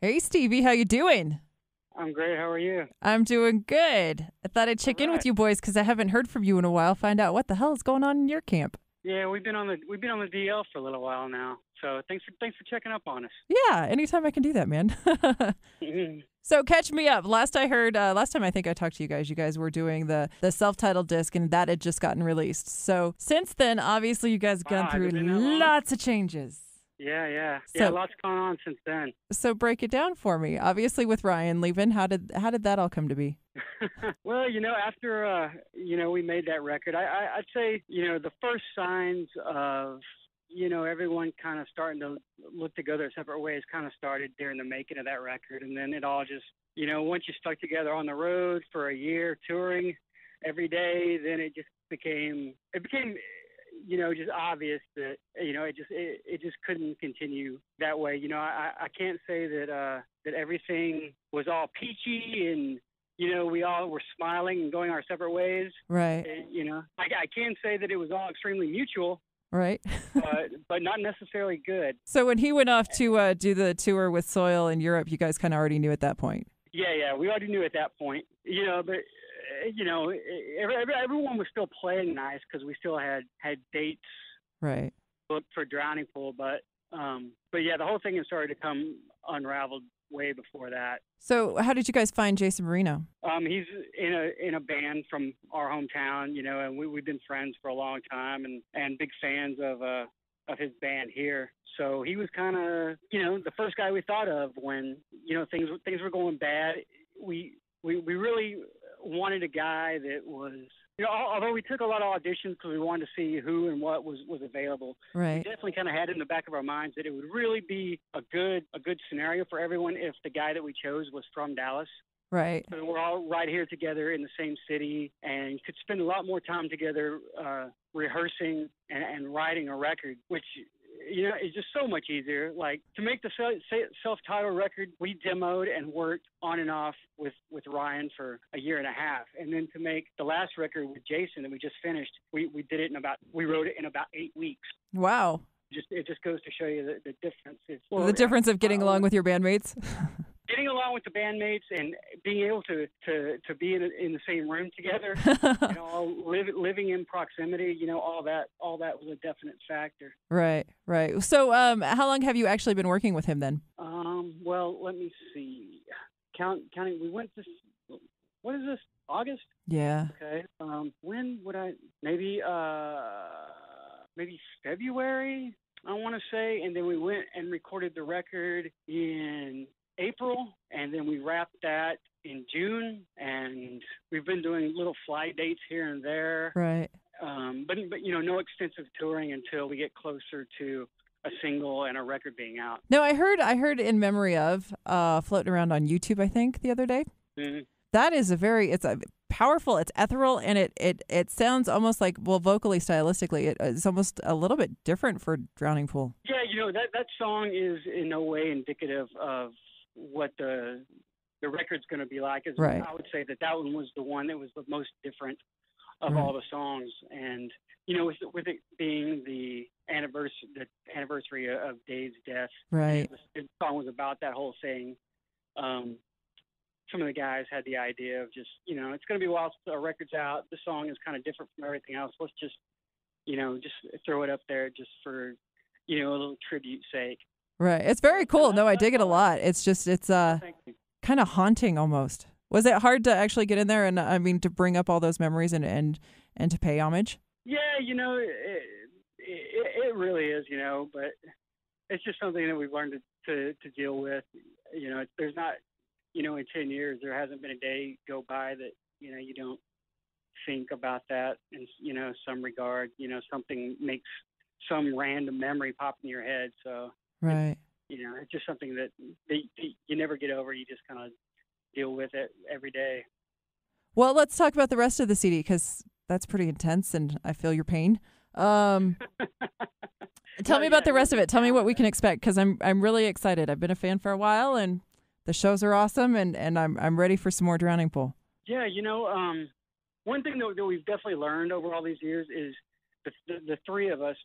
Hey, Stevie, how you doing? I'm great. How are you? I'm doing good. I thought I'd All check in with right. you boys because I haven't heard from you in a while. Find out what the hell is going on in your camp. Yeah, we've been on the DL for a little while now. So thanks for checking up on us. Yeah, anytime I can do that, man. So catch me up. Last I heard, last time I think I talked to you guys were doing the self-titled disc, and that had just gotten released. So since then, obviously, you guys have Wow, gone has through it been that long? lots of changes. Yeah. So Lots going on since then. so break it down for me. Obviously, with Ryan leaving, how did that all come to be? Well, after we made that record, I'd say the first signs of everyone kind of starting to look to go their separate ways kind of started during the making of that record, and then it all just once you stuck together on the road for a year touring every day, then it became just obvious that it just couldn't continue that way. I can't say that everything was all peachy and we all were smiling and going our separate ways. Right, I can say that it was all extremely mutual, right. but not necessarily good. So when he went off to do the tour with Soil in Europe, you guys kind of already knew at that point. Yeah, we already knew at that point. But everyone was still playing nice because we still had dates Right. booked for Drowning Pool, but yeah, the whole thing had started to come unraveled way before that. So how did you guys find Jason Marino? He's in a band from our hometown, and we've been friends for a long time and big fans of his band here. So he was kind of the first guy we thought of when things were going bad. We really wanted a guy that was although we took a lot of auditions because we wanted to see who and what was available. Right. We definitely kind of had it in the back of our minds that it would really be a good scenario for everyone if the guy that we chose was from Dallas. Right. So we're all right here together in the same city and could spend a lot more time together rehearsing and writing a record, which is just so much easier. Like to make the self-titled record, we demoed and worked on and off with Ryan for a year and a half, and then to make the last record with Jason that we just finished, we wrote it in about 8 weeks. Wow. It just goes to show you the difference. The difference of getting along with your bandmates. Getting along with the bandmates and being able to be in the same room together, living in proximity, all that was a definite factor. Right. So, how long have you actually been working with him then? Well, let me see. Counting, we went to, what is this? August? Yeah. Okay. When would maybe February, I want to say, and then we went and recorded the record in April, and then we wrapped that in June, and we've been doing little fly dates here and there. Right. But no extensive touring until we get closer to a single and a record being out. No, I heard In Memory Of floating around on YouTube, I think, the other day. Mm-hmm. That is it's a powerful, it's ethereal, and it sounds almost like, well, vocally, stylistically, it's almost a little bit different for Drowning Pool. Yeah, that song is in no way indicative of what the record's going to be like. Right. I would say that one was the one that was the most different of all the songs, and with it being the anniversary of Dave's death, Right. The song was about that whole thing. Some of the guys had the idea of just it's going to be a while since our record's out. The song is kind of different from everything else. Let's just just throw it up there just for a little tribute sake. Right. It's very cool. No, I dig it a lot. It's just, it's kind of haunting almost. Was it hard to actually get in there and, I mean, to bring up all those memories and to pay homage? Yeah, it really is, but it's just something that we've learned to deal with. There's not, in 10 years, there hasn't been a day go by that, you don't think about that in, some regard. Something makes some random memory pop in your head. So, right. It's just something that you never get over. You just kind of deal with it every day. Well, let's talk about the rest of the CD because that's pretty intense and I feel your pain. Tell me about the rest of it. Tell me what we can expect because I'm really excited. I've been a fan for a while and the shows are awesome and I'm ready for some more Drowning Pool. Yeah, one thing that we've definitely learned over all these years is the three of us,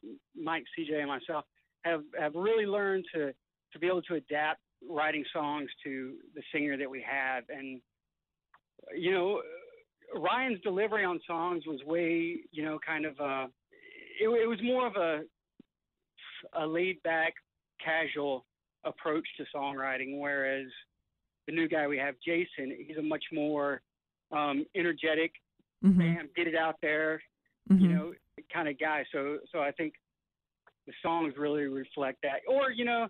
Mike, CJ, and myself, have really learned to be able to adapt writing songs to the singer that we have. And, you know, Ryan's delivery on songs was way, you know, kind of, it was more of a laid back, casual approach to songwriting, whereas the new guy we have, Jason, he's a much more energetic, bam, get it out there, you know, kind of guy. So I think the songs really reflect that. Or, you know,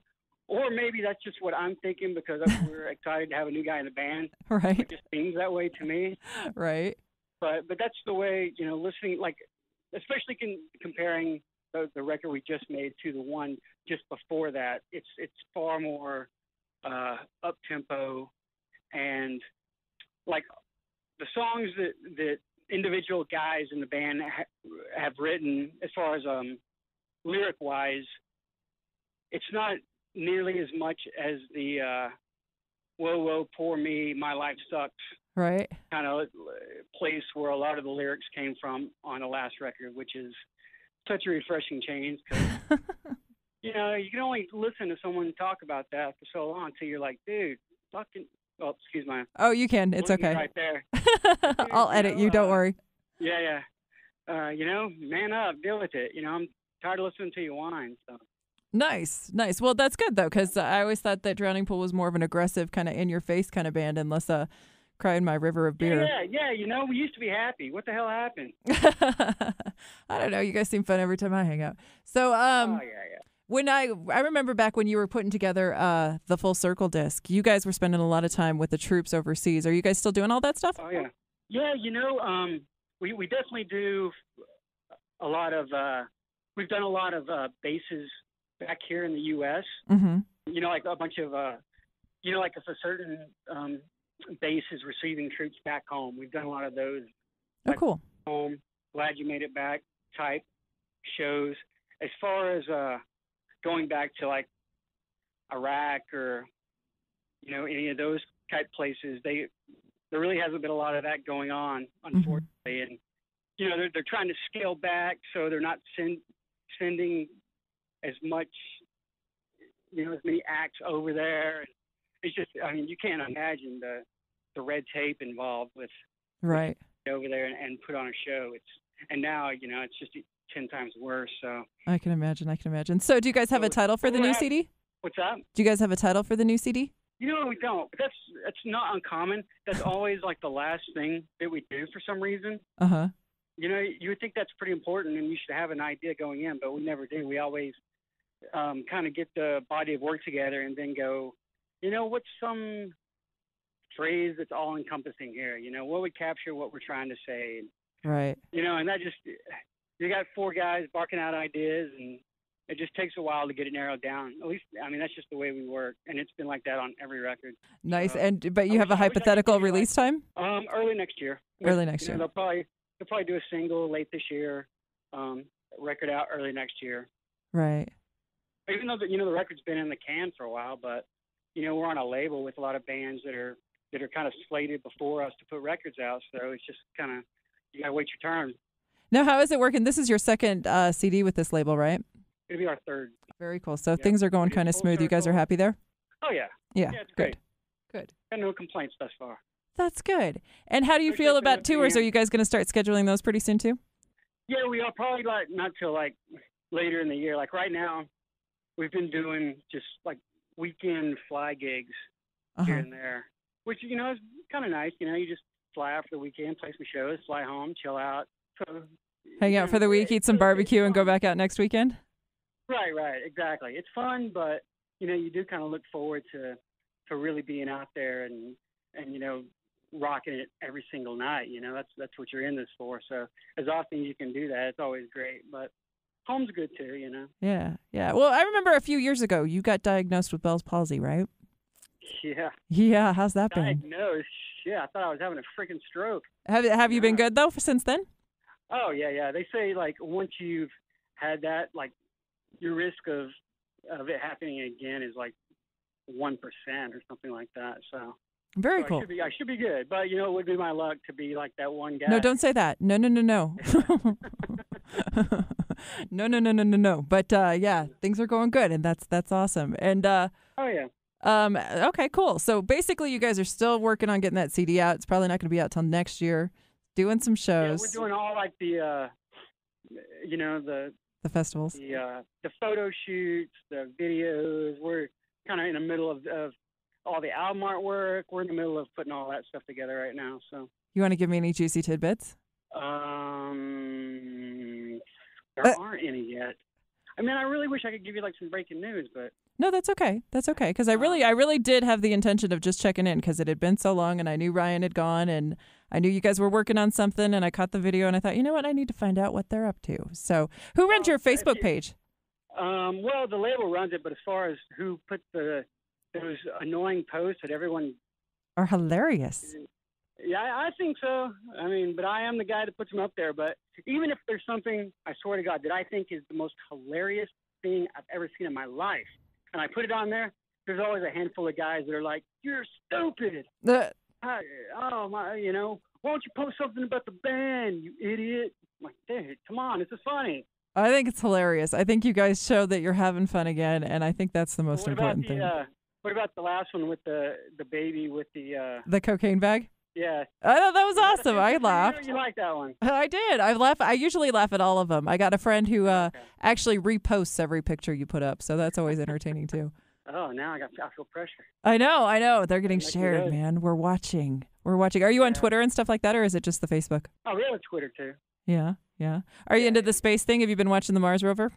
or maybe that's just what I'm thinking because we're excited to have a new guy in the band. Right. It just seems that way to me. Right. But that's the way, you know, listening, like, especially comparing the record we just made to the one just before that, it's far more up tempo, and like the songs that individual guys in the band have written, as far as lyric wise, it's not nearly as much as the whoa whoa poor me, my life sucks, right, kind of place where a lot of the lyrics came from on the last record, which is such a refreshing change. 'Cause, you know, you can only listen to someone talk about that for so long until you're like, dude, fucking. Oh, excuse my. Oh, you can. It's okay. Right there. Dude, I'll edit you. Don't worry. Yeah. You know, man up, deal with it. You know, I'm tired of listening to you whine. So. Nice. Well, that's good, though, because I always thought that Drowning Pool was more of an aggressive, kind of in-your-face kind of band, and less a cry in my river of beer. Yeah. You know, we used to be happy. What the hell happened? I don't know. You guys seem fun every time I hang out. So, yeah. When I remember back when you were putting together the Full Circle disc, you guys were spending a lot of time with the troops overseas. Are you guys still doing all that stuff? Oh, yeah. Yeah, you know, we definitely do a lot of, we've done a lot of bases back here in the U.S. Mm-hmm. You know, like a bunch of, you know, like if a certain base is receiving troops back home, we've done a lot of those. Oh, like, cool. Home, glad you made it back type shows. As far as going back to like Iraq or, you know, any of those type places, there really hasn't been a lot of that going on, unfortunately. Mm-hmm. And, you know, they're trying to scale back, so they're not sending as much, you know, as many acts over there. It's just, I mean, you can't imagine the red tape involved with right over there and put on a show. And now, you know, it's just 10 times worse. So I can imagine. So do you guys have a title for the new CD? What's that? Do you guys have a title for the new CD? You know, we don't. But that's not uncommon. That's always like the last thing that we do for some reason. Uh-huh. You know, you would think that's pretty important and you should have an idea going in, but we never do. We always kind of get the body of work together and then go, you know, what's some phrase that's all encompassing here? You know, what would capture what we're trying to say? Right. You know, and that just, you got four guys barking out ideas, and it just takes a while to get it narrowed down. At least, I mean, that's just the way we work, and it's been like that on every record. Nice. But you have a hypothetical release time? Early next year. Early next year. They'll probably do a single late this year, record out early next year. Right. Even though the record's been in the can for a while, but you know, we're on a label with a lot of bands that are kind of slated before us to put records out, so it's just kind of, you gotta wait your turn. Now, how is it working? This is your second CD with this label, right? It'll be our third. Very cool. So things are going kind of smooth. You guys are happy there? Oh, yeah. Yeah, it's great. Good. Got no complaints thus far. That's good. And how do you feel about tours? Are you guys going to start scheduling those pretty soon, too? Yeah, we are probably not till later in the year. Like right now, we've been doing just like weekend fly gigs here and there, which, you know, is kind of nice. You know, you just fly out for the weekend, play some shows, fly home, chill out. So, hang out for the week, eat some barbecue, and go back out next weekend? Right, exactly. It's fun, but, you know, you do kind of look forward to really being out there and you know, rocking it every single night. You know, that's what you're in this for. So as often as you can do that, it's always great. But home's good too, you know. Yeah. Well, I remember a few years ago you got diagnosed with Bell's palsy, right? Yeah. How's that been? Diagnosed? Yeah, I thought I was having a freaking stroke. Have you been good though since then? Oh yeah. They say like once you've had that, like your risk of it happening again is like 1% or something like that. So very cool. I should be good, but you know, it would be my luck to be like that one guy. No, don't say that. No. No. But yeah, things are going good, and that's awesome. And oh yeah. Okay, cool. So basically, you guys are still working on getting that CD out. It's probably not going to be out till next year. Doing some Yeah, shows. we're doing all like the, The festivals. the photo shoots, the videos. We're kind of in the middle of all the album artwork. We're in the middle of putting all that stuff together right now. So You want to give me any juicy tidbits? there aren't any yet. I mean, I really wish I could give you like some breaking news, but No, that's okay. That's okay. Because I really did have the intention of just checking in because it had been so long and I knew Ryan had gone and I knew you guys were working on something and I caught the video and I thought, you know what? I need to find out what they're up to. So who runs your Facebook page? well, the label runs it, but as far as who put those annoying posts that everyone Are hilarious. Yeah, I think so. I mean, but I am the guy that puts them up there. But even if there's something, I swear to God, that I think is the most hilarious thing I've ever seen in my life, and I put it on there, there's always a handful of guys that are like, "You're stupid." Oh my, why don't you post something about the band, you idiot? I'm like, dude, come on, this is funny. I think it's hilarious. I think you guys show that you're having fun again, and I think that's the most important thing. What about the last one with the baby with the cocaine bag? Yeah. I thought that was awesome. I laughed. You like that one? I did. I usually laugh at all of them. I got a friend who actually reposts every picture you put up, so that's always entertaining too. Oh, now I feel pressure. I know. They're getting shared, man. We're watching. Are you on Twitter and stuff like that, or is it just the Facebook? Oh, we have Twitter too. Yeah. Are you into the space thing? Have you been watching the Mars rover?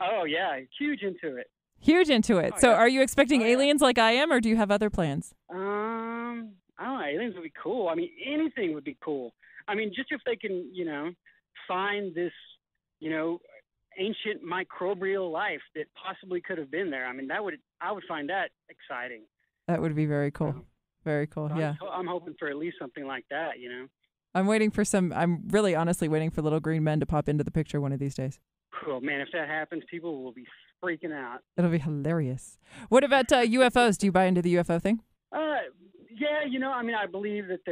Oh yeah, huge into it. Huge into it. So are you expecting aliens like I am, or do you have other plans? I don't know. Aliens would be cool. I mean, anything would be cool. I mean, just if they can, find this, ancient microbial life that possibly could have been there. I mean, I would find that exciting. That would be very cool. Very cool. So yeah. I'm hoping for at least something like that, I'm really honestly waiting for little green men to pop into the picture one of these days. Cool, man. If that happens, people will be freaking out. It'll be hilarious. What about UFOs? Do you buy into the UFO thing? Yeah, I mean, I believe that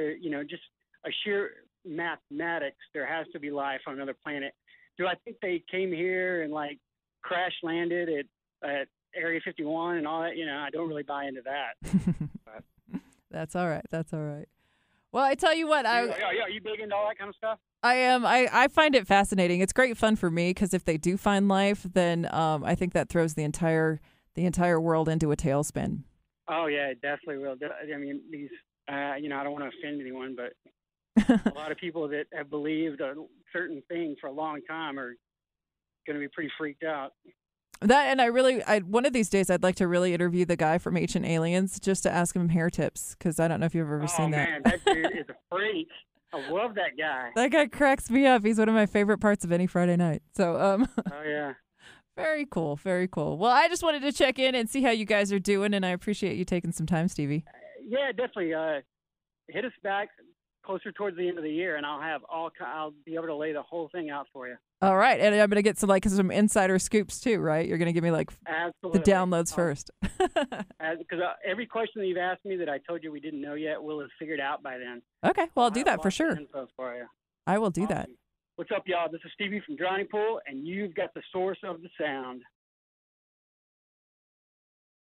just a sheer mathematics, there has to be life on another planet. Do I think they came here and like crash landed at Area 51 and all that? I don't really buy into that. That's all right. Well, I tell you what, are you big into all that kind of stuff? I am. I find it fascinating. It's great fun for me because if they do find life, then I think that throws the entire world into a tailspin. Oh yeah, it definitely will. I mean, these, I don't want to offend anyone, but a lot of people that have believed a certain thing for a long time are going to be pretty freaked out. That, and one of these days, I'd like to really interview the guy from Ancient Aliens just to ask him hair tips, because I don't know if you've ever seen that. Oh man, that dude is a freak. I love that guy. That guy cracks me up. He's one of my favorite parts of any Friday night. So, Oh yeah. Very cool. Very cool. Well, I just wanted to check in and see how you guys are doing, and I appreciate you taking some time, Stevie. Yeah, definitely. Hit us back closer towards the end of the year, and I'll be able to lay the whole thing out for you. All right, and I'm gonna get some insider scoops too, right? You're gonna give me Absolutely. The downloads first. Because every question that you've asked me that I told you we didn't know yet, we'll have figured out by then. Okay, well I'll do that for sure. Info for you. I will do that. What's up, y'all? This is Stevie from Drowning Pool, and you've got the source of the sound.